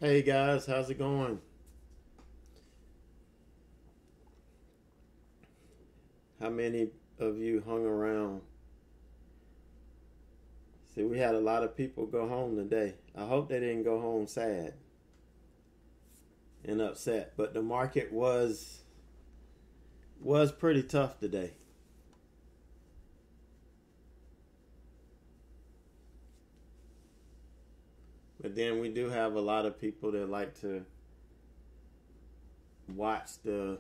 Hey guys, how's it going? How many of you hung around? See, we had a lot of people go home today. I hope they didn't go home sad and upset, but the market was pretty tough today. But then we do have a lot of people that like to watch the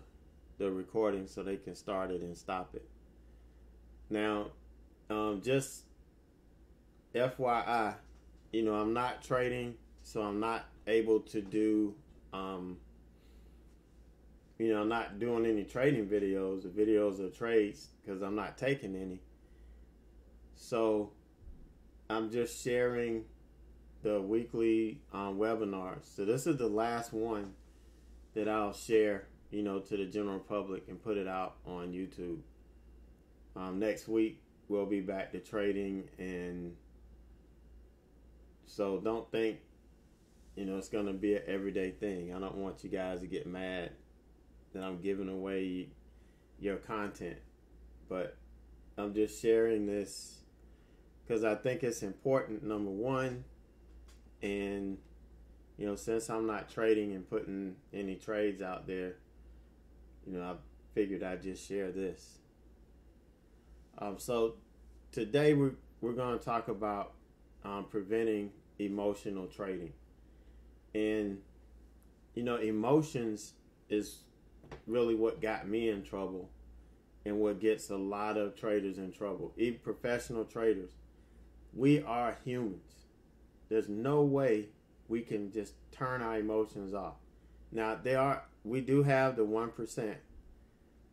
recording so they can start it and stop it. Now, just FYI, I'm not trading, so I'm not able to do, um, I'm not doing any trading videos or videos of trades because I'm not taking any. So I'm just sharing the weekly webinars. So this is the last one that I'll share, to the general public and put it out on YouTube. Next week we'll be back to trading, and so don't think it's going to be an everyday thing. I don't want you guys to get mad that I'm giving away your content, but I'm just sharing this because I think it's important, number one, and since I'm not trading and putting any trades out there, I figured I'd just share this. So today we're going to talk about preventing emotional trading. And emotions is really what got me in trouble and what gets a lot of traders in trouble. Even professional traders, we are humans. There's no way we can just turn our emotions off. Now we do have the 1%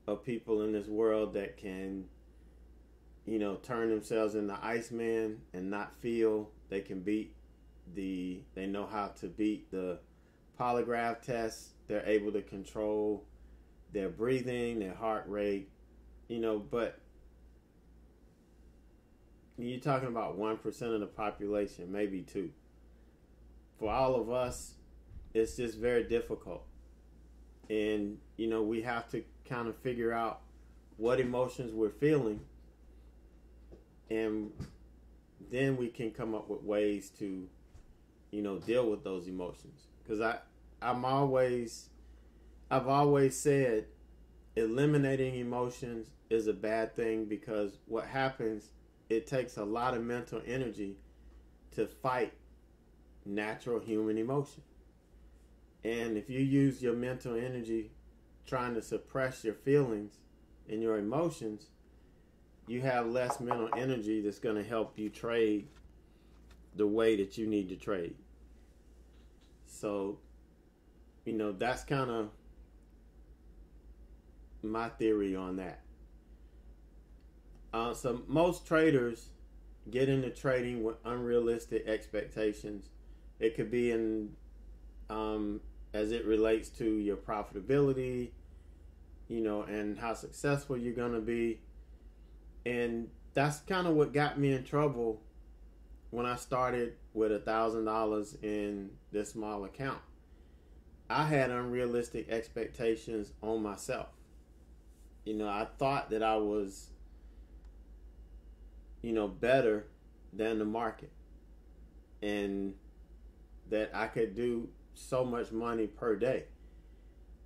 of people in this world that can turn themselves into Iceman and not feel. They can they know how to beat the polygraph test. They're able to control their breathing, their heart rate, but you're talking about 1% of the population, maybe 2. For all of us, it's just very difficult. And, we have to kind of figure out what emotions we're feeling, and then we can come up with ways to, deal with those emotions. Because I've always said eliminating emotions is a bad thing, because what happens, it takes a lot of mental energy to fight natural human emotion. And if you use your mental energy trying to suppress your feelings and your emotions, you have less mental energy that's going to help you trade the way that you need to trade. So, that's kind of my theory on that. So most traders get into trading with unrealistic expectations. It could be as it relates to your profitability, and how successful you're going to be. And that's kind of what got me in trouble when I started with $1,000 in this small account. I had unrealistic expectations on myself. I thought that I was, better than the market, and that I could do so much money per day.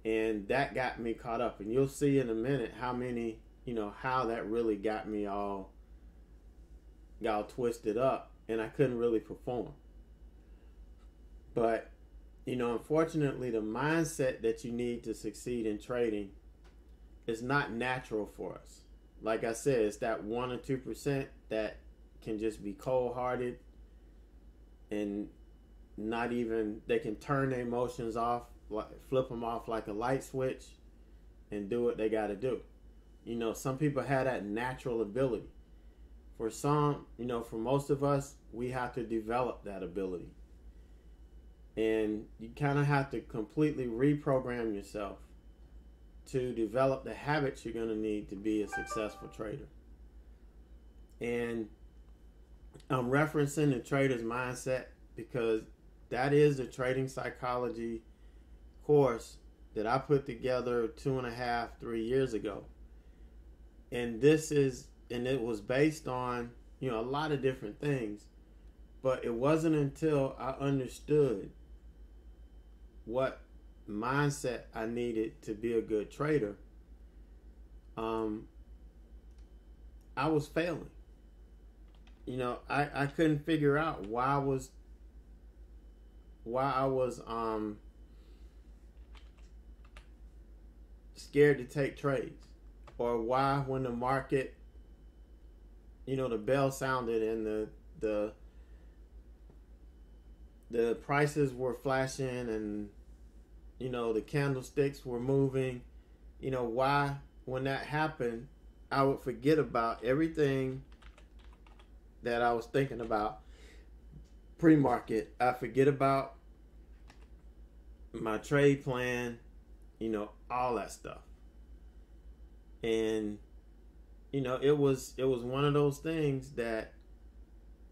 And that got me caught up. And you'll see in a minute how that really got me all twisted up, and I couldn't really perform. But, unfortunately, the mindset that you need to succeed in trading is not natural for us. Like I said, it's that 1 or 2% that can just be cold-hearted and they can turn their emotions off, flip them off like a light switch, and do what they got to do. Some people have that natural ability. For some, for most of us, we have to develop that ability. And you kind of have to completely reprogram yourself to develop the habits you're going to need to be a successful trader. And I'm referencing the trader's mindset because that is the trading psychology course that I put together 2.5, 3 years ago. And it was based on, a lot of different things. But it wasn't until I understood what mindset I needed to be a good trader, I was failing. I couldn't figure out why I was scared to take trades, or why when the market, the bell sounded and the prices were flashing and the candlesticks were moving, why when that happened I would forget about everything that I was thinking about pre-market. I forget about my trade plan, all that stuff. And it was one of those things that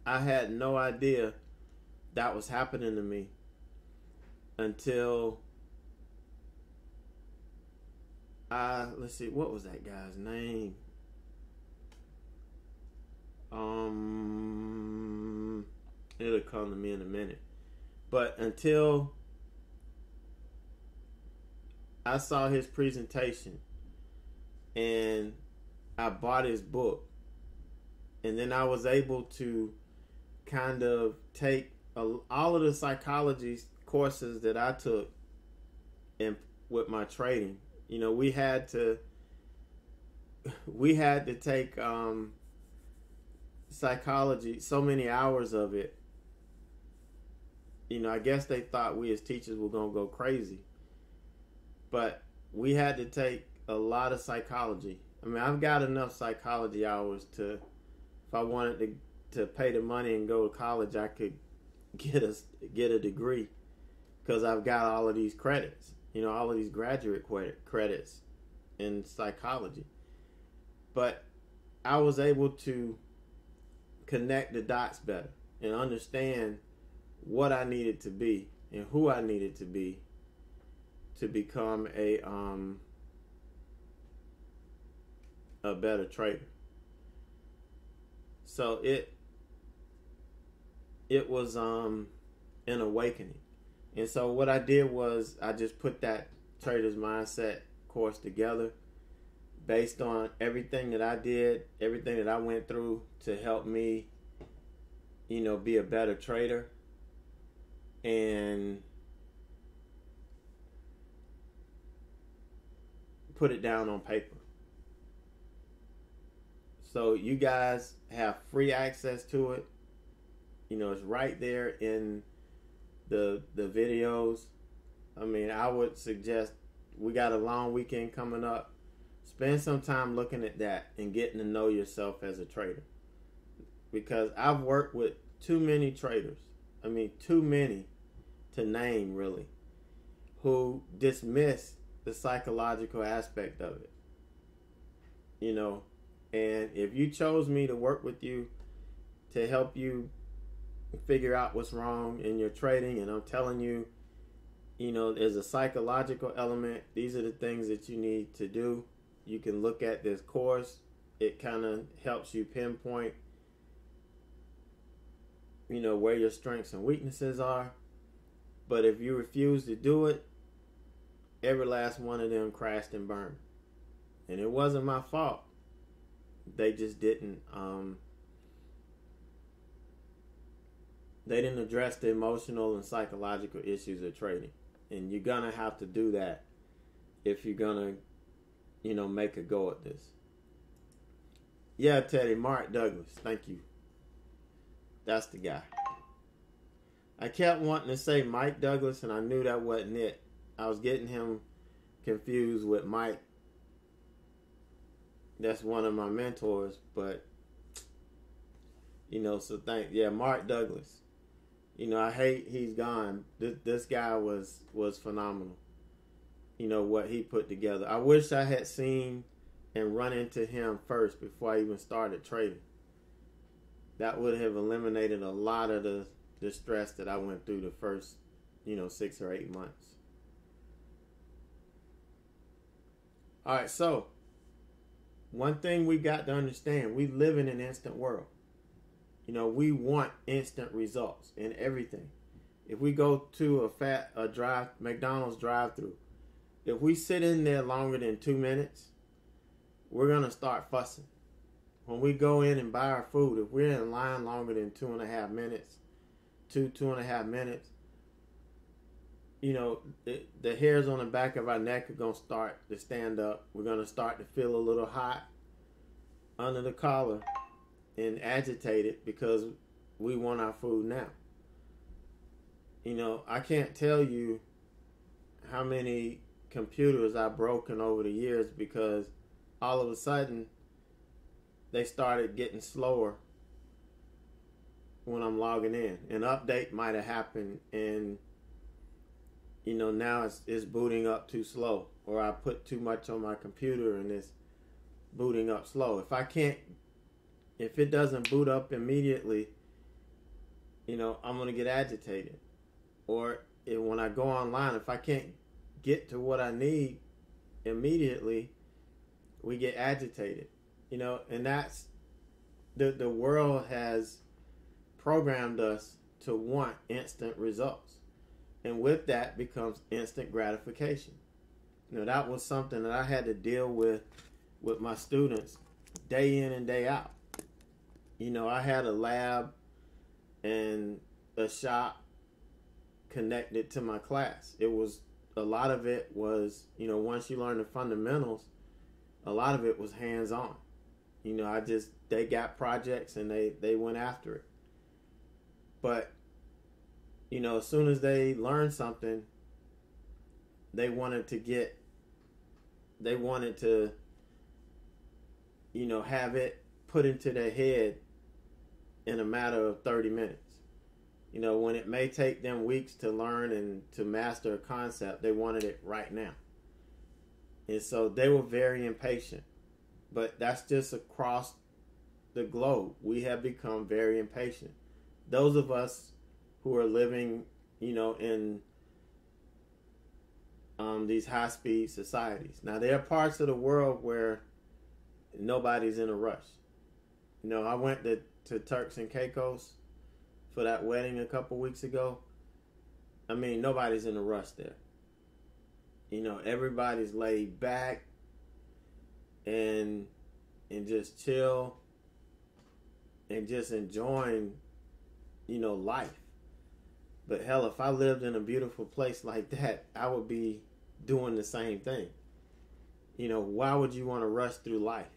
I had no idea that was happening to me until let's see, what was that guy's name? It'll come to me in a minute. But until I saw his presentation and I bought his book, and then I was able to kind of take all of the psychology courses that I took with my trading. We had to take psychology, so many hours of it. I guess they thought we as teachers were going to go crazy. But we had to take a lot of psychology. I mean, I've got enough psychology hours to, if I wanted to pay the money and go to college, I could get a degree, because I've got all of these credits, all of these graduate credits in psychology. But I was able to connect the dots better and understand what I needed to be and who I needed to be to become a better trader. So it was an awakening. And so what I did was I just put that trader's mindset course together based on everything that I did, everything that I went through to help me, be a better trader, and put it down on paper. So you guys have free access to it. It's right there in the videos. I mean, I would suggest, we got a long weekend coming up. Spend some time looking at that and getting to know yourself as a trader. Because I've worked with too many traders. I mean, too many to name, really, who dismiss the psychological aspect of it. And if you chose me to work with you to help you figure out what's wrong in your trading, and I'm telling you, there's a psychological element. These are the things that you need to do. You can look at this course. It kind of helps you pinpoint, where your strengths and weaknesses are. But if you refuse to do it, every last one of them crashed and burned. And it wasn't my fault. They just didn't address the emotional and psychological issues of trading. And you're gonna have to do that if you're gonna, make a go at this. Yeah, Teddy, Mark Douglas, thank you. That's the guy. I kept wanting to say Mike Douglas, and I knew that wasn't it. I was getting him confused with Mike. That's one of my mentors, but so Mark Douglas. I hate he's gone. This guy was phenomenal. What he put together. I wish I had seen and run into him first before I even started trading. That would have eliminated a lot of the the stress that I went through the first, 6 or 8 months. All right, so one thing we got to understand, we live in an instant world. We want instant results in everything. If we go to a McDonald's drive-through, if we sit in there longer than 2 minutes, we're going to start fussing. When we go in and buy our food, if we're in line longer than 2.5 minutes, 2.5 minutes, the hairs on the back of our neck are going to start to stand up. We're going to start to feel a little hot under the collar and agitated because we want our food now. I can't tell you how many computers I've broken over the years because all of a sudden they started getting slower when I'm logging in. An update might have happened and now it's booting up too slow, or I put too much on my computer and it's booting up slow. If it doesn't boot up immediately, I'm going to get agitated. Or when I go online, if I can't get to what I need immediately, we get agitated. And that's the world has programmed us to want instant results. And with that becomes instant gratification. That was something that I had to deal with my students day in and day out. I had a lab and a shop connected to my class. A lot of it was, once you learn the fundamentals, a lot of it was hands-on. They got projects and they went after it. But, as soon as they learned something, they wanted to have it put into their head in a matter of 30 minutes. When it may take them weeks to learn and to master a concept, they wanted it right now. And so they were very impatient. But that's just across the globe. We have become very impatient. Those of us who are living, in these high-speed societies. Now, there are parts of the world where nobody's in a rush. I went to Turks and Caicos for that wedding a couple weeks ago. Nobody's in a rush there. Everybody's laid back and just chill and just enjoying, life. But hell, if I lived in a beautiful place like that, I would be doing the same thing. Why would you want to rush through life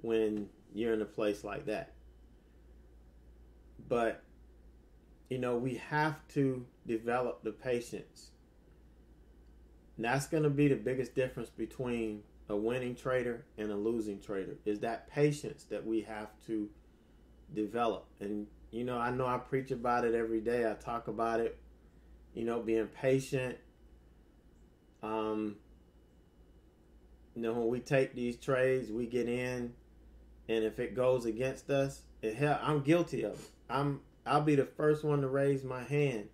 when you're in a place like that? But, we have to develop the patience. And that's going to be the biggest difference between a winning trader and a losing trader, is that patience that we have to develop. And, I know I preach about it every day. I talk about it, being patient. When we take these trades, we get in, and if it goes against us, I'm guilty of it. I'll be the first one to raise my hand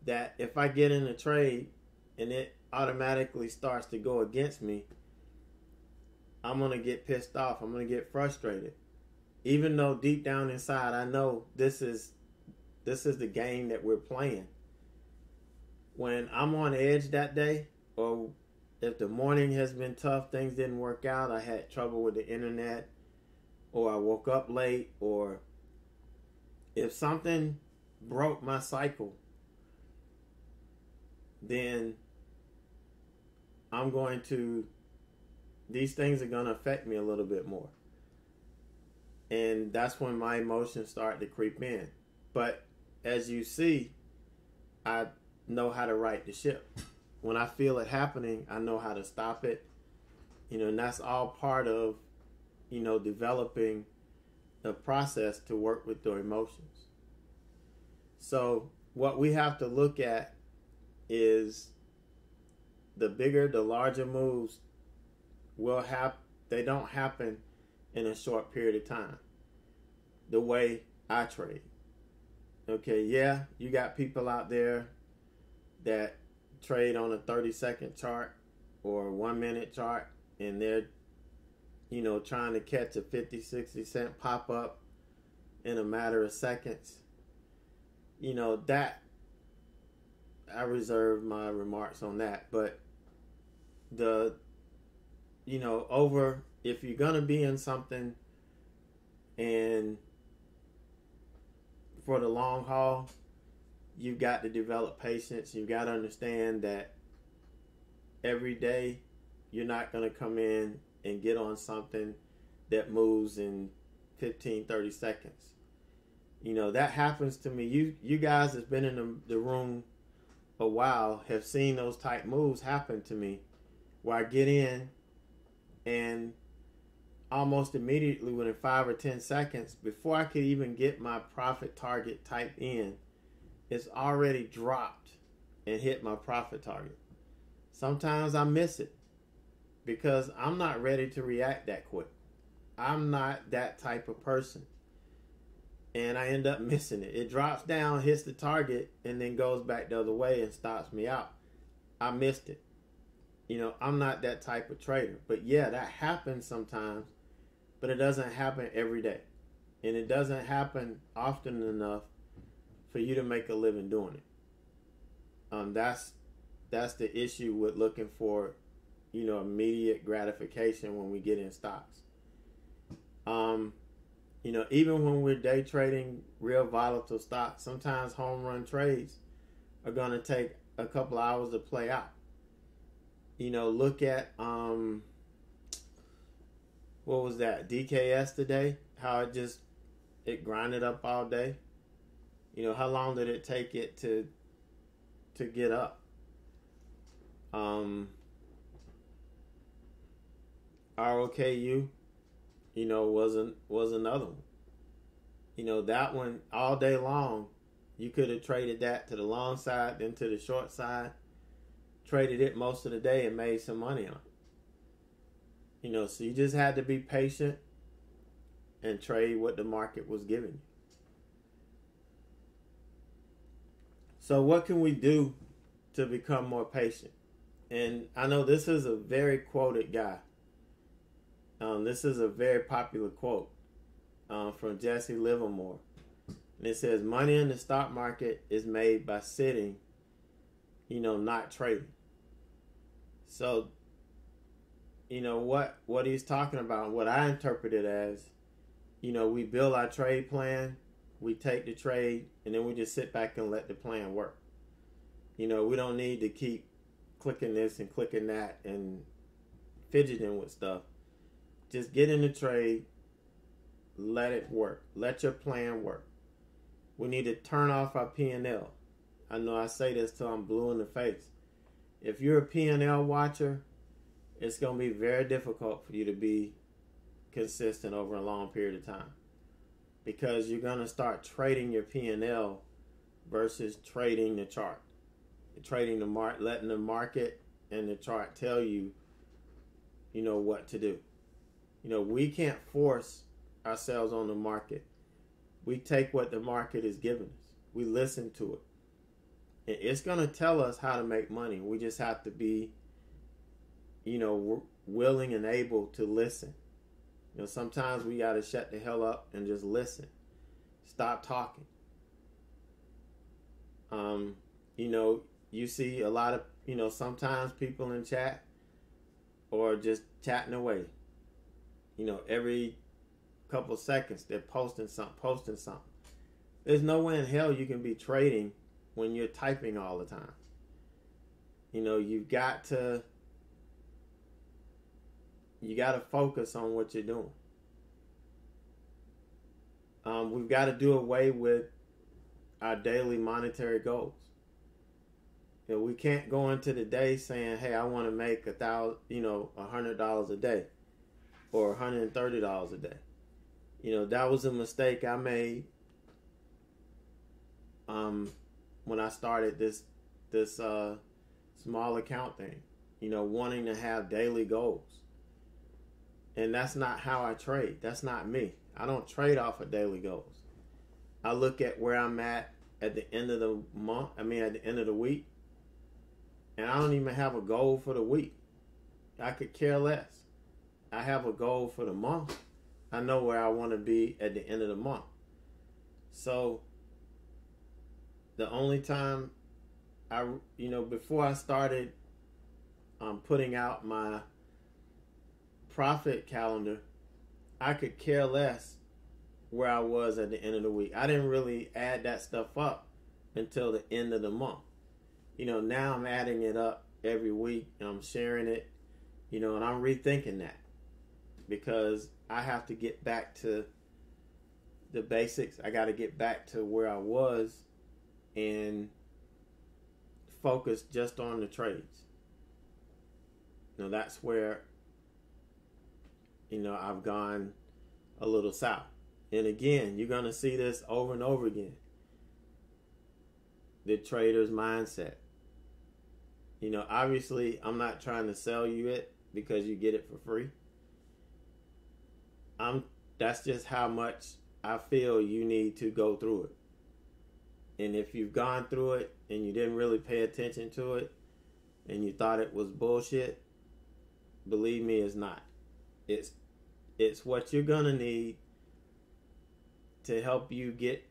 that if I get in a trade and it automatically starts to go against me, I'm going to get pissed off. I'm going to get frustrated. Even though deep down inside I know this is the game that we're playing. When I'm on edge that day, or if the morning has been tough, things didn't work out, I had trouble with the internet, or I woke up late, or if something broke my cycle, then these things are going to affect me a little bit more. And that's when my emotions start to creep in. But as you see, I know how to right the ship. When I feel it happening, I know how to stop it. And that's all part of, developing a process to work with your emotions. So what we have to look at is the larger moves they don't happen in a short period of time. The way I trade. Okay, yeah, you got people out there that trade on a 30-second chart or a 1-minute chart, and they're, trying to catch a 50, 60 cent pop up in a matter of seconds. That I reserve my remarks on that. But if you're going to be in something and for the long haul, you've got to develop patience. You've got to understand that every day you're not going to come in and get on something that moves in 15, 30 seconds. That happens to me. You guys that's been in the room a while have seen those type moves happen to me, where I get in and almost immediately within 5 or 10 seconds, before I could even get my profit target typed in, it's already dropped and hit my profit target. Sometimes I miss it because I'm not ready to react that quick. I'm not that type of person. And I end up missing it. It drops down, hits the target, and then goes back the other way and stops me out. I missed it. I'm not that type of trader. But yeah, that happens sometimes, but it doesn't happen every day. And it doesn't happen often enough for you to make a living doing it. That's the issue with looking for, immediate gratification when we get in stocks. Even when we're day trading real volatile stocks, sometimes home run trades are going to take a couple hours to play out. Look at, what was that, DKS today? How it grinded up all day. How long did it take it to get up? ROKU, was another one. That one all day long, you could have traded that to the long side, then to the short side, traded it most of the day and made some money on it. So you just had to be patient and trade what the market was giving you. So what can we do to become more patient? And I know this is a very quoted guy. This is a very popular quote from Jesse Livermore. And it says, money in the stock market is made by sitting, not trading. So, what he's talking about, what I interpret it as, we build our trade plan, we take the trade, and then we just sit back and let the plan work. We don't need to keep clicking this and clicking that and fidgeting with stuff. Just get in the trade, let it work. Let your plan work. We need to turn off our P&L. I know I say this till I'm blue in the face. If you're a P&L watcher, it's going to be very difficult for you to be consistent over a long period of time, because you're going to start trading your P&L versus trading the chart. Trading the market, letting the market and the chart tell you, what to do. We can't force ourselves on the market. We take what the market is giving us. We listen to it. And it's going to tell us how to make money. We just have to be, willing and able to listen. Sometimes we got to shut the hell up and just listen. Stop talking. You see a lot of, sometimes people in chat or just chatting away. Every couple seconds they're posting something. There's no way in hell you can be trading when you're typing all the time. You've got to focus on what you're doing. We've got to do away with our daily monetary goals. We can't go into the day saying, "Hey, I want to make $100 a day, or $130 a day." That was a mistake I made when I started this small account thing. Wanting to have daily goals, and that's not how I trade. That's not me. I don't trade off of daily goals. I look at where I'm at at the end of the month, at the end of the week, and I don't even have a goal for the week. I could care less. I have a goal for the month. I know where I want to be at the end of the month. So the only time before I started putting out my profit calendar, I could care less where I was at the end of the week. I didn't really add that stuff up until the end of the month. Now I'm adding it up every week and I'm sharing it, and I'm rethinking that because I have to get back to the basics. I got to get back to where I was and focus just on the trades. That's where, I've gone a little south. And again, you're going to see this over and over again. The trader's mindset. Obviously, I'm not trying to sell you it because you get it for free. That's just how much I feel you need to go through it. And if you've gone through it and you didn't really pay attention to it and you thought it was bullshit, believe me, it's not. It's what you're going to need to help you get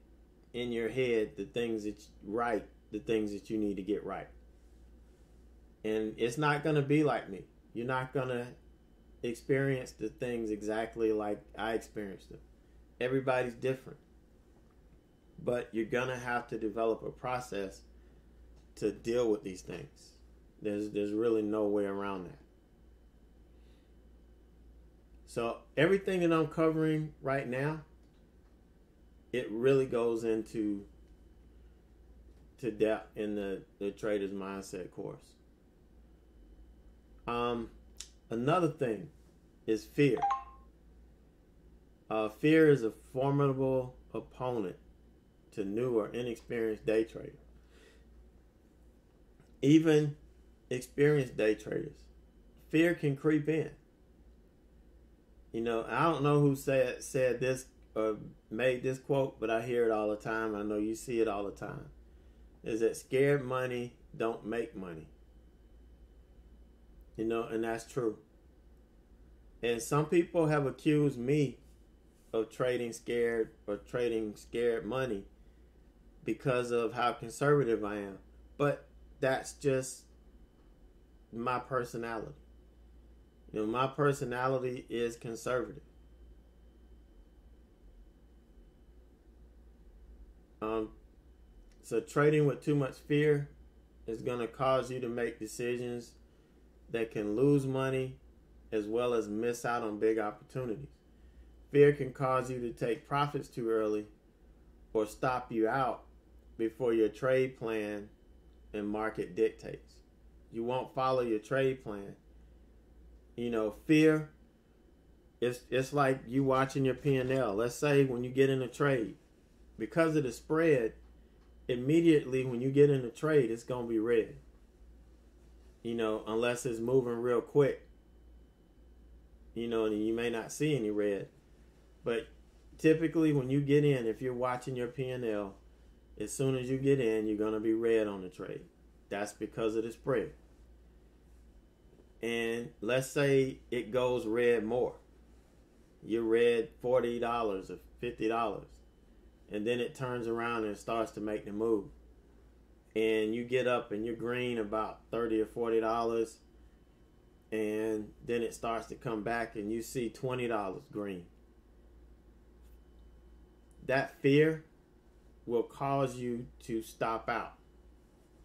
in your head the things that you need to get right. And it's not going to be like me. You're not going to experience the things exactly like I experienced them. Everybody's different. But you're going to have to develop a process to deal with these things. There's really no way around that. So everything that I'm covering right now, it really goes into depth in the Trader's Mindset course. Another thing is fear. Fear is a formidable opponent to new or inexperienced day traders. Even experienced day traders, fear can creep in. I don't know who said this or made this quote, but I hear it all the time. I know you see it all the time. Is that scared money don't make money. And that's true. And some people have accused me of trading scared or trading scared money because of how conservative I am. But that's just my personality. My personality is conservative. So trading with too much fear is going to cause you to make decisions that can lose money as well as miss out on big opportunities. Fear can cause you to take profits too early or stop you out before your trade plan and market dictates. You won't follow your trade plan. Fear, it's like you watching your P&L. Let's say when you get in a trade, because of the spread, immediately when you get in a trade, it's going to be red. Unless it's moving real quick. And you may not see any red. But typically when you get in, if you're watching your P&L, as soon as you get in, you're going to be red on the trade. That's because of the spread. And let's say it goes red more. You're red $40 or $50. And then it turns around and starts to make the move. And you get up and you're green about $30 or $40. And then it starts to come back and you see $20 green. That fear will cause you to stop out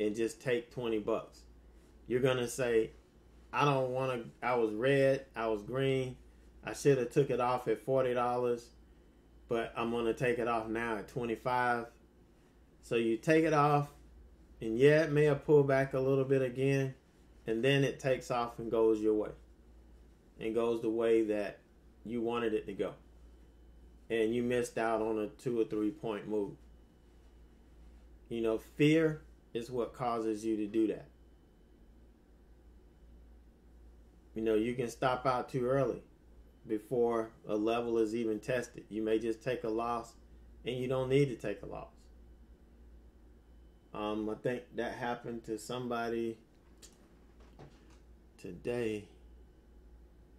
and just take $20. You're going to say, I don't want to, I was red, I was green, I should have took it off at $40, but I'm going to take it off now at $25. So you take it off, and yeah, it may have pulled back a little bit again, and then it takes off and goes your way. And goes the way that you wanted it to go. And you missed out on a 2 or 3 point move. Fear is what causes you to do that. You can stop out too early before a level is even tested. You may just take a loss, and you don't need to take a loss. I think that happened to somebody today.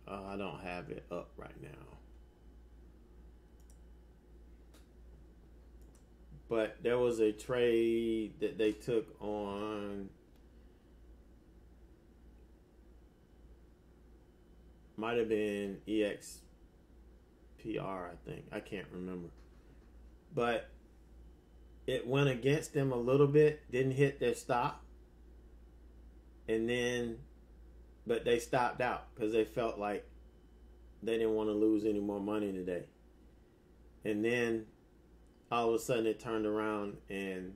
I don't have it up right now. But there was a trade that they took on, might have been EXPR, I think. I can't remember. But it went against them a little bit, didn't hit their stop. And then, but they stopped out because they felt like they didn't want to lose any more money today. And then all of a sudden it turned around and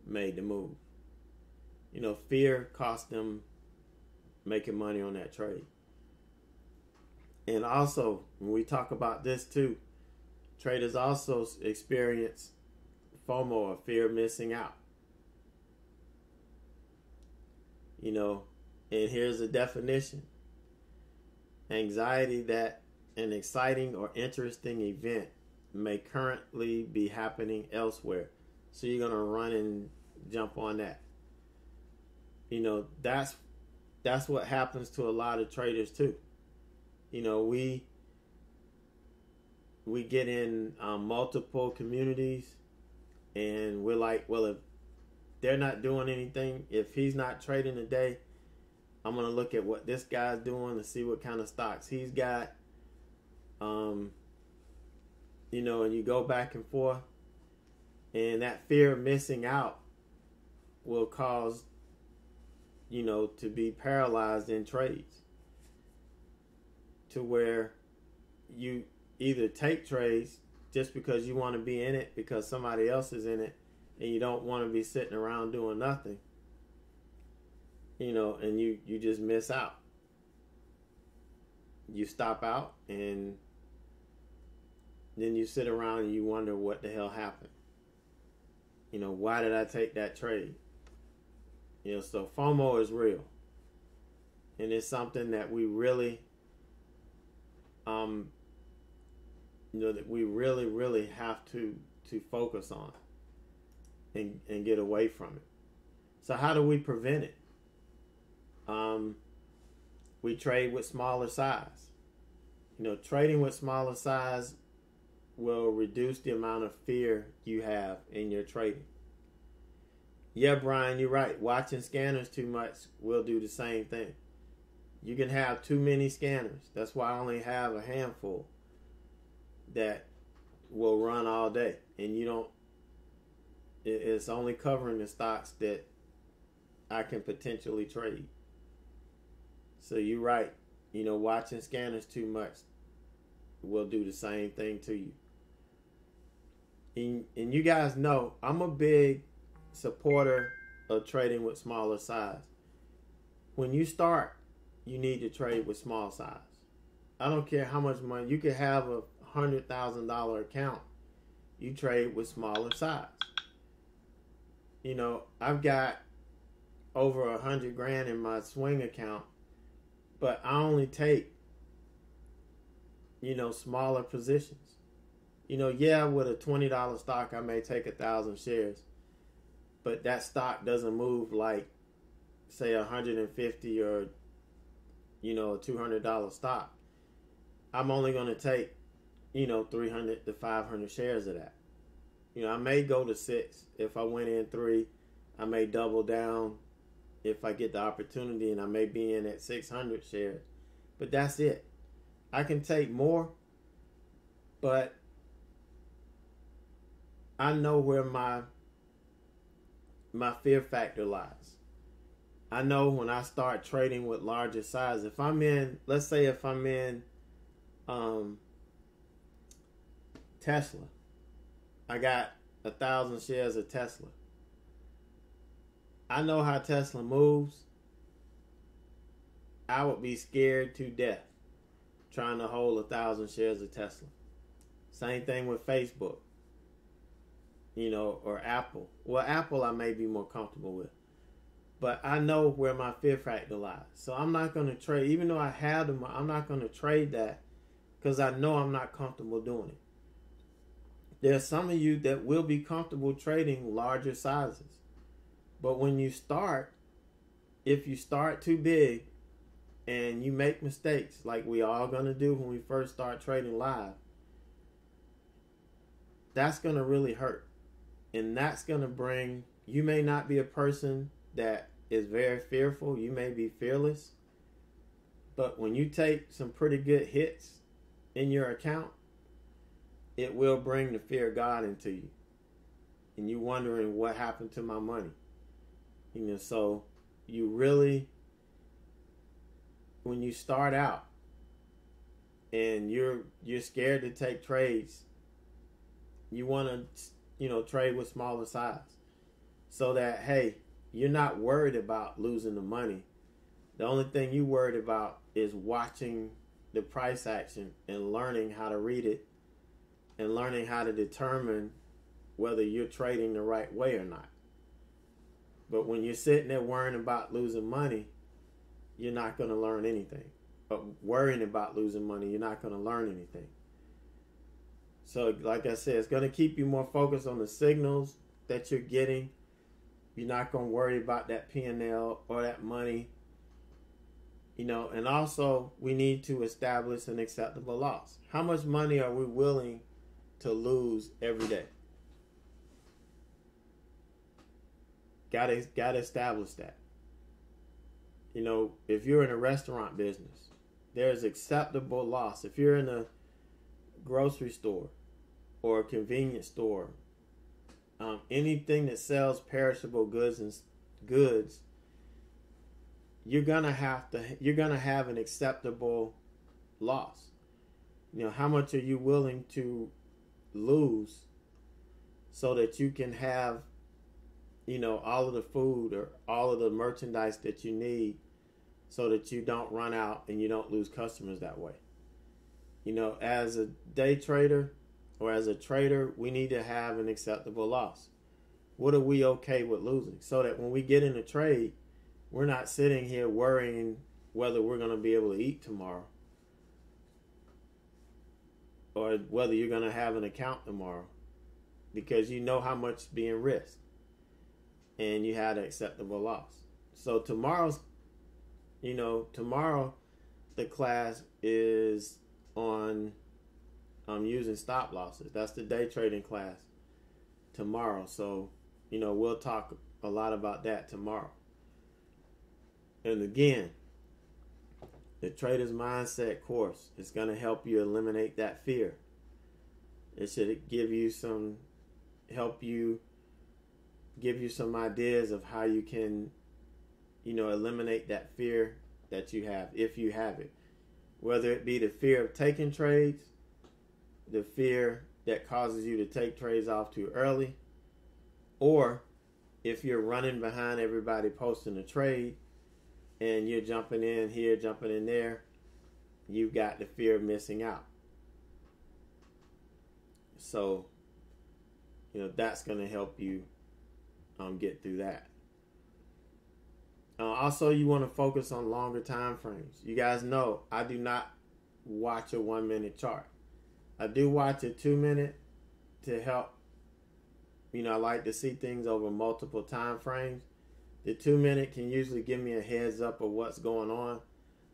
made the move. You know, fear cost them making money on that trade. And also, when we talk about this too, traders also experience FOMO, or fear of missing out. You know, and here's a definition. Anxiety that an exciting or interesting event may currently be happening elsewhere. So you're going to run and jump on that. You know, that's what happens to a lot of traders too. You know, we get in multiple communities and we're like, well, if they're not doing anything, if he's not trading today, I'm going to look at what this guy's doing to see what kind of stocks he's got. You know, and you go back and forth, and that fear of missing out will cause, you know, to be paralyzed in trades, to where you either take trades just because you want to be in it because somebody else is in it and you don't want to be sitting around doing nothing, you know, and you just miss out. You stop out and then you sit around and you wonder what the hell happened. You know, why did I take that trade? You know, so FOMO is real. And it's something that we really, you know, that we really have to focus on and get away from it. So how do we prevent it? We trade with smaller size. You know, trading with smaller size will reduce the amount of fear you have in your trading. Yeah, Brian, you're right. Watching scanners too much will do the same thing. You can have too many scanners. That's why I only have a handful that will run all day. And you don't, it's only covering the stocks that I can potentially trade. So you're right. You know, watching scanners too much will do the same thing to you. And you guys know I'm a big supporter of trading with smaller size. When you start, you need to trade with small size. I don't care how much money. You could have a $100,000 account. You trade with smaller size. You know, I've got over $100,000 in my swing account, but I only take, you know, smaller positions. You know, yeah, with a $20 stock, I may take 1,000 shares, but that stock doesn't move like, say, 150 or, you know, a $200 stock. I'm only going to take, you know, 300 to 500 shares of that. You know, I may go to 6. If I went in 3, I may double down if I get the opportunity, and I may be in at 600 shares. But that's it. I can take more, but I know where my fear factor lies. I know when I start trading with larger size, if I'm in, let's say if I'm in Tesla, I got 1,000 shares of Tesla. I know how Tesla moves. I would be scared to death trying to hold 1,000 shares of Tesla. Same thing with Facebook, you know, or Apple. Well, Apple I may be more comfortable with, but I know where my fear factor lies. So I'm not going to trade, even though I have them, I'm not going to trade that because I know I'm not comfortable doing it. There's some of you that will be comfortable trading larger sizes. But when you start, if you start too big and you make mistakes like we all gonna do when we first start trading live, that's gonna really hurt. And that's gonna bring, you may not be a person that is very fearful, you may be fearless, but when you take some pretty good hits in your account, it will bring the fear of God into you. And you wondering what happened to my money. So you really, when you start out and you're scared to take trades, you want to, trade with smaller size so that, hey, you're not worried about losing the money. The only thing you worried about is watching the price action and learning how to read it and learning how to determine whether you're trading the right way or not. But when you're sitting there worrying about losing money, you're not going to learn anything. But worrying about losing money, you're not going to learn anything. So like I said, it's going to keep you more focused on the signals that you're getting. You're not going to worry about that P&L or that money. And also we need to establish an acceptable loss. How much money are we willing to lose every day? Gotta establish that. If you're in a restaurant business, there's acceptable loss. If you're in a grocery store or a convenience store, anything that sells perishable goods, you're gonna have an acceptable loss. How much are you willing to lose so that you can have all of the food or all of the merchandise that you need so that you don't run out and you don't lose customers that way. As a day trader or as a trader, we need to have an acceptable loss. What are we okay with losing? So that when we get in a trade, we're not sitting here worrying whether we're going to be able to eat tomorrow or whether you're going to have an account tomorrow, because you know how much is being risked and you had an acceptable loss. So tomorrow the class is on using stop losses. That's the day trading class tomorrow. So, we'll talk a lot about that tomorrow. And again, the Trader's Mindset course is going to help you eliminate that fear. It should give you some ideas of how you can, eliminate that fear that you have, if you have it. Whether it be the fear of taking trades, the fear that causes you to take trades off too early, or if you're running behind everybody posting a trade and you're jumping in here, jumping in there, you've got the fear of missing out. So, that's going to help you get through that. Also, you want to focus on longer time frames. You guys know I do not watch a 1 minute chart. I do watch a 2 minute to help. I like to see things over multiple time frames. The 2 minute can usually give me a heads up of what's going on.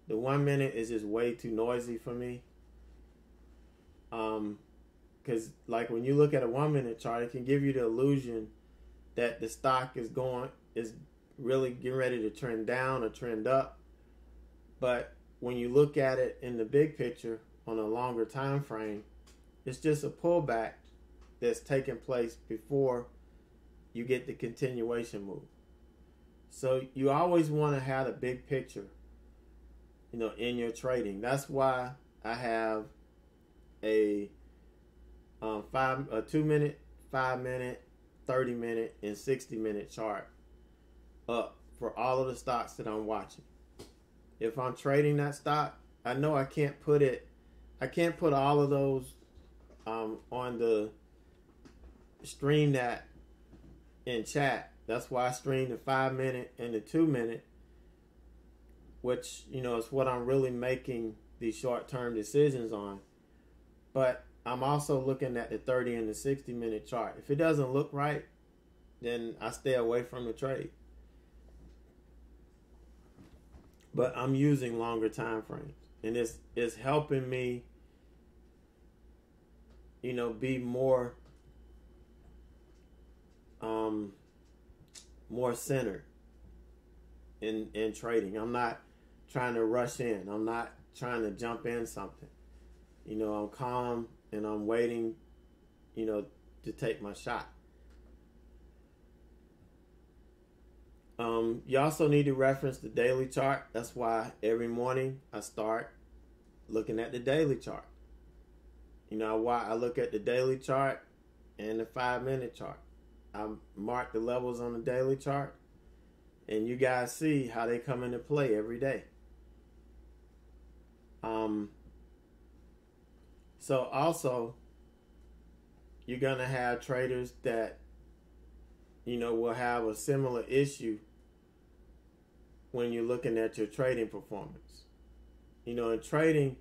The 1 minute is just way too noisy for me. Because like when you look at a 1 minute chart, it can give you the illusion that the stock is really getting ready to trend down or trend up. But when you look at it in the big picture on a longer time frame, it's just a pullback that's taking place before you get the continuation move. So you always want to have a big picture, in your trading. That's why I have a 2 minute, 5 minute, 30 minute, and 60 minute chart up for all of the stocks that I'm watching. If I'm trading that stock, I know I can't put all of those on the stream that in chat. That's why I stream the 5 minute and the 2 minute, which is what I'm really making these short-term decisions on. But I'm also looking at the 30 and the 60 minute chart. If it doesn't look right, then I stay away from the trade. But I'm using longer time frames, and it's helping me, be more more centered in trading. I'm not trying to rush in. I'm not trying to jump in something. I'm calm and I'm waiting, to take my shot. You also need to reference the daily chart. That's why every morning I start looking at the daily chart. Why I look at the daily chart and the 5-minute chart. I mark the levels on the daily chart, and you guys see how they come into play every day. So also, you're going to have traders that, will have a similar issue when you're looking at your trading performance. In trading,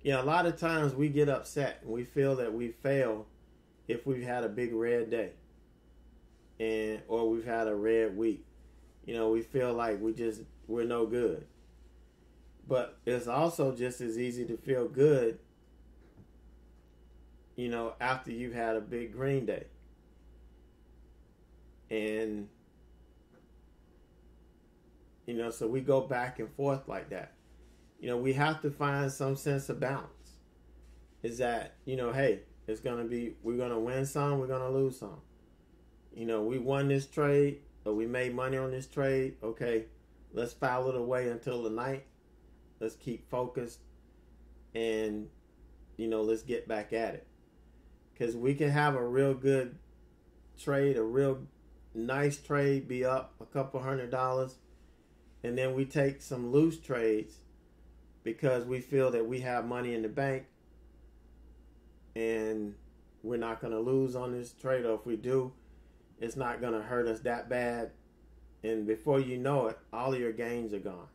a lot of times we get upset and we feel that we fail if we've had a big red day or we've had a red week. We feel like we're no good. But it's also just as easy to feel good, after you've had a big green day. And, so we go back and forth like that. We have to find some sense of balance. Is that, hey, we're going to win some, we're going to lose some. We won this trade, or we made money on this trade. Okay, let's file it away until the night. Let's keep focused and, let's get back at it. Because we can have a real good trade, a real nice trade, be up a couple $100, and then we take some loose trades because we feel that we have money in the bank and we're not going to lose on this trade, or if we do, it's not going to hurt us that bad. And before you know it, all of your gains are gone.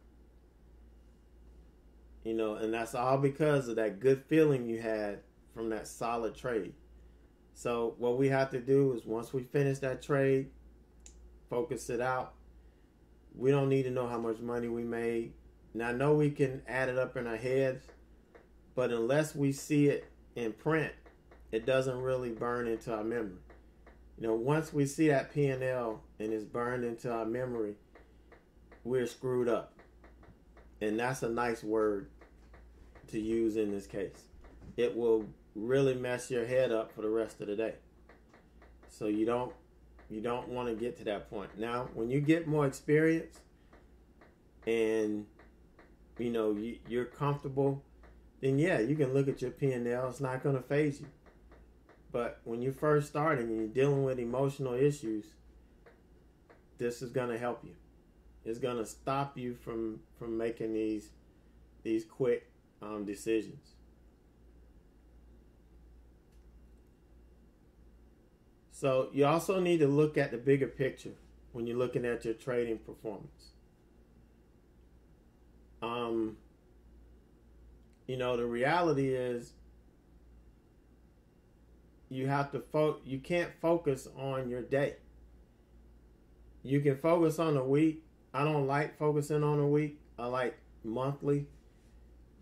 And that's all because of that good feeling you had from that solid trade. So what we have to do is, once we finish that trade, focus it out. We don't need to know how much money we made. Now, I know we can add it up in our heads, but unless we see it in print, it doesn't really burn into our memory. Once we see that P&L and it's burned into our memory, we're screwed up. And that's a nice word to use in this case. It will really mess your head up for the rest of the day. So you don't want to get to that point. Now, when you get more experience and you're comfortable, then yeah, you can look at your P&L. It's not going to faze you. But when you're first starting and you're dealing with emotional issues, this is going to help you. It's going to stop you from making these quick decisions. So you also need to look at the bigger picture when you're looking at your trading performance. The reality is you have to you can't focus on your day. You can focus on a week. I don't like focusing on a week. I like monthly.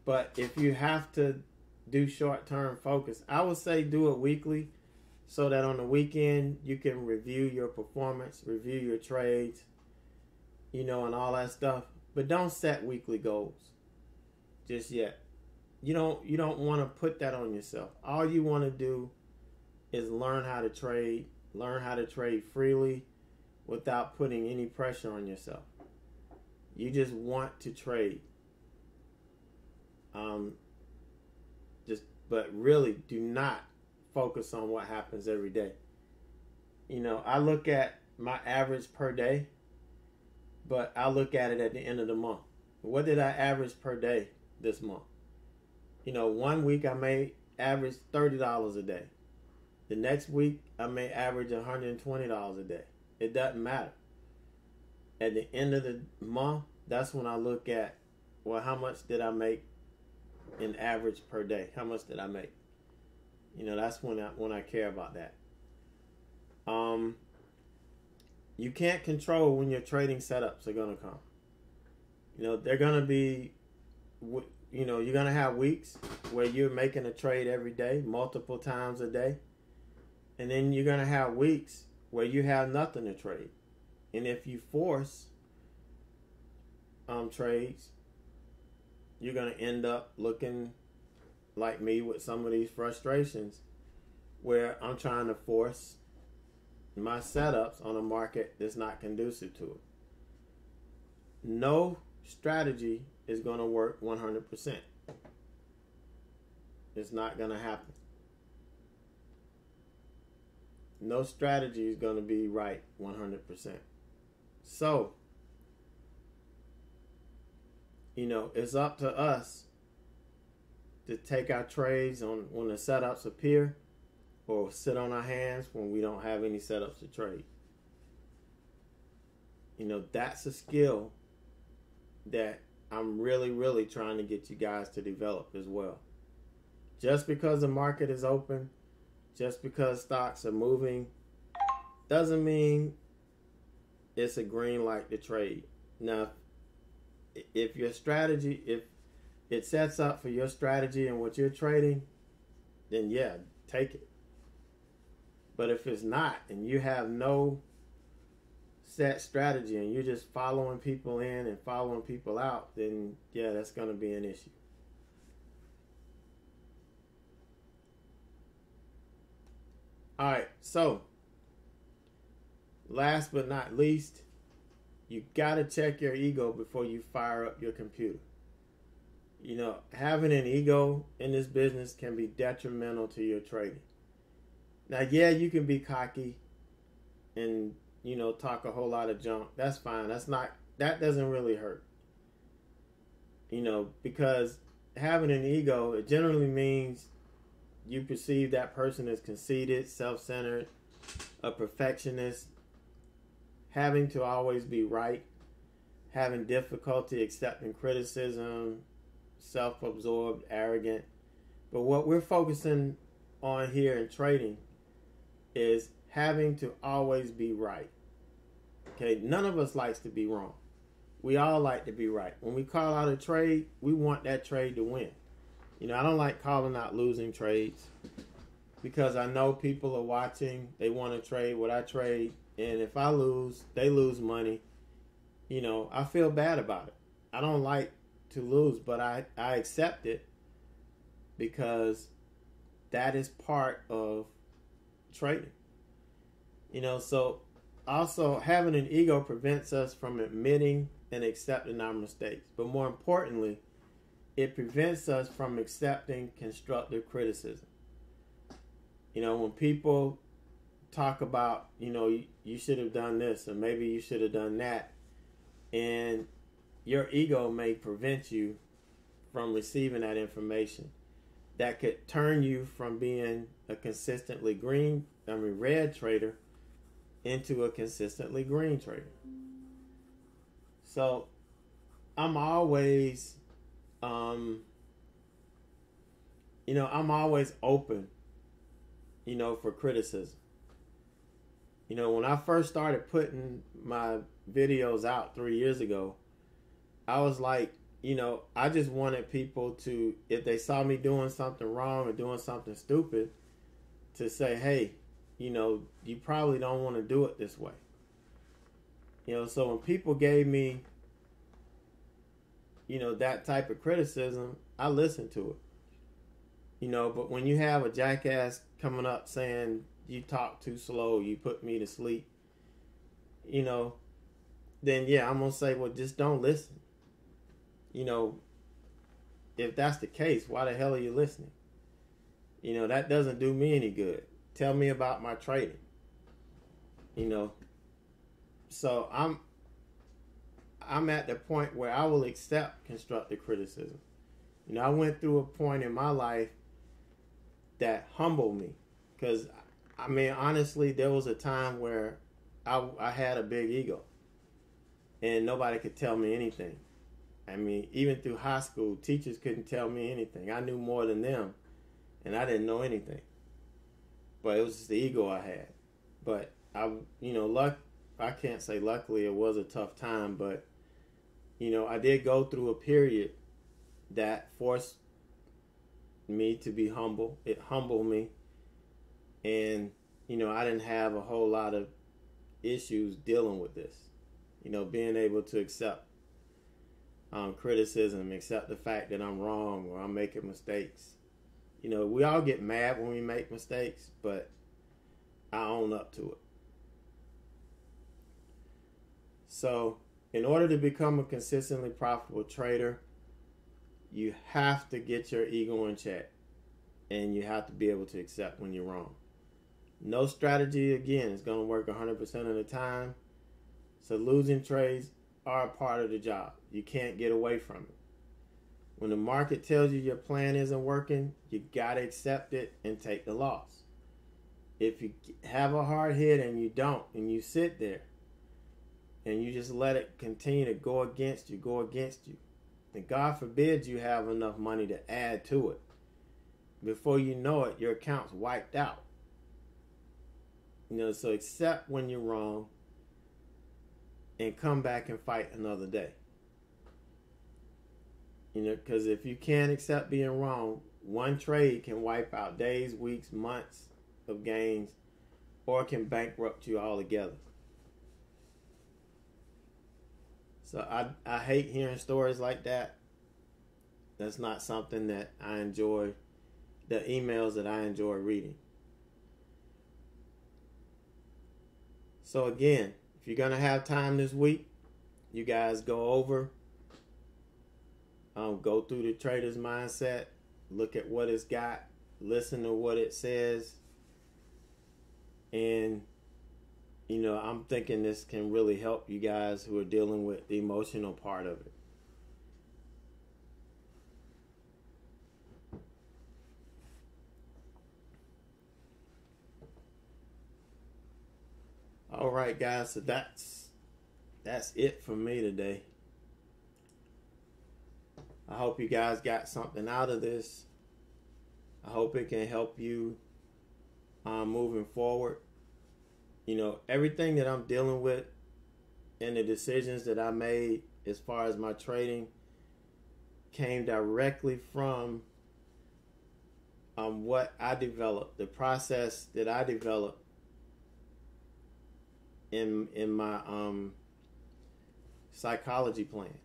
But if you have to do short-term focus, I would say do it weekly, so that on the weekend you can review your performance, review your trades, and all that stuff. But don't set weekly goals just yet. You don't want to put that on yourself. All you want to do is learn how to trade freely without putting any pressure on yourself. You just want to trade. But really do not focus on what happens every day. I look at my average per day, but I look at it at the end of the month. What did I average per day this month? 1 week I may average $30 a day. The next week I may average $120 a day. It doesn't matter. At the end of the month, that's when I look at, well, how much did I make in average per day? How much did I make? That's when I care about that. you can't control when your trading setups are going to come. They're going to be, you're going to have weeks where you're making a trade every day, multiple times a day. And then you're going to have weeks where you have nothing to trade. And if you force trades, you're going to end up looking like me with some of these frustrations where I'm trying to force my setups on a market that's not conducive to it. No strategy is going to work 100%. It's not going to happen. No strategy is going to be right 100%. So, it's up to us to take our trades on when the setups appear, or sit on our hands when we don't have any setups to trade. That's a skill that I'm really, really trying to get you guys to develop as well. Just because the market is open, just because stocks are moving, doesn't mean it's a green light to trade. Now, if your strategy, if it sets up for your strategy and what you're trading, then yeah, take it. But if it's not, and you have no set strategy and you're just following people in and following people out, then yeah, that's going to be an issue. All right, so last but not least, you got to check your ego before you fire up your computer. Having an ego in this business can be detrimental to your trading. Now, yeah, you can be cocky and, talk a whole lot of junk. That's fine. That doesn't really hurt. Because having an ego, it generally means you perceive that person as conceited, self-centered, a perfectionist, having to always be right, having difficulty accepting criticism, self-absorbed, arrogant. But what we're focusing on here in trading is having to always be right. Okay, none of us likes to be wrong. We all like to be right. When we call out a trade, we want that trade to win. I don't like calling out losing trades because I know people are watching. They want to trade what I trade. And if I lose, they lose money. I feel bad about it. I don't like to lose, but I accept it because that is part of trading. So also having an ego prevents us from admitting and accepting our mistakes. But more importantly, it prevents us from accepting constructive criticism. When people talk about, you should have done this or maybe you should have done that, and your ego may prevent you from receiving that information. That could turn you from being a consistently red trader into a consistently green trader. So I'm always I'm always open, for criticism. When I first started putting my videos out 3 years ago, I was like, I just wanted people to, if they saw me doing something wrong or doing something stupid, to say, hey, you probably don't want to do it this way. So when people gave me, that type of criticism, I listened to it. But when you have a jackass coming up saying, you talk too slow, you put me to sleep, then yeah, I'm going to say, well, just don't listen. If that's the case, why the hell are you listening? That doesn't do me any good. Tell me about my trading. So I'm at the point where I will accept constructive criticism. I went through a point in my life that humbled me. Because, honestly, there was a time where I had a big ego. And nobody could tell me anything. Even through high school, teachers couldn't tell me anything. I knew more than them. And I didn't know anything. But it was just the ego I had. But I I can't say luckily, it was a tough time, but I did go through a period that forced me to be humble. It humbled me, and I didn't have a whole lot of issues dealing with this. Being able to accept criticism, accept the fact that I'm wrong or I'm making mistakes. We all get mad when we make mistakes, but I own up to it. So, in order to become a consistently profitable trader, you have to get your ego in check, and you have to be able to accept when you're wrong. No strategy, again, is going to work 100% of the time. So losing trades are a part of the job. You can't get away from it. When the market tells you your plan isn't working, you got to accept it and take the loss. If you have a hard hit and you don't, and you sit there, and you just let it continue to go against you, then God forbid you have enough money to add to it. Before you know it, your account's wiped out. So accept when you're wrong and come back and fight another day. Because if you can't accept being wrong, one trade can wipe out days, weeks, months of gains, or can bankrupt you altogether. So I hate hearing stories like that. That's not something that I enjoy, the emails that I enjoy reading. So again, if you're going to have time this week, you guys go through the trader's mindset, look at what it's got, listen to what it says, and I'm thinking this can really help you guys who are dealing with the emotional part of it. All right, guys, so that's it for me today. I hope you guys got something out of this. I hope it can help you moving forward. Everything that I'm dealing with and the decisions that I made as far as my trading came directly from what I developed, the process that I developed in my psychology plan.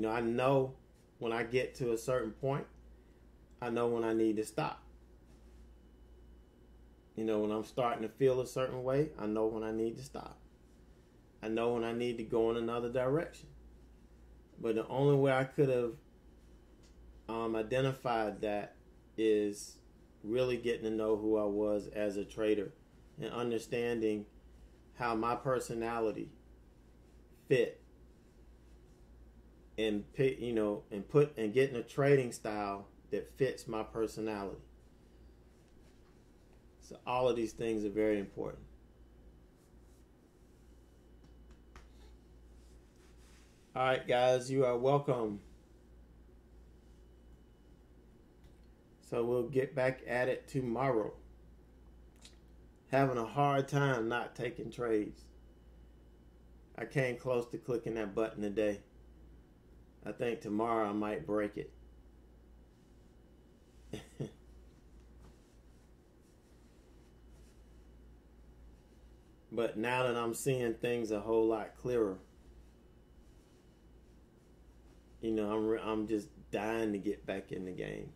I know when I get to a certain point, I know when I need to stop. When I'm starting to feel a certain way, I know when I need to stop. I know when I need to go in another direction. But the only way I could have identified that is really getting to know who I was as a trader and understanding how my personality fit and getting a trading style that fits my personality. So all of these things are very important. All right, guys, you are welcome. So we'll get back at it tomorrow. Having a hard time not taking trades. I came close to clicking that button today. I think tomorrow I might break it. But now that I'm seeing things a whole lot clearer, I'm just dying to get back in the game.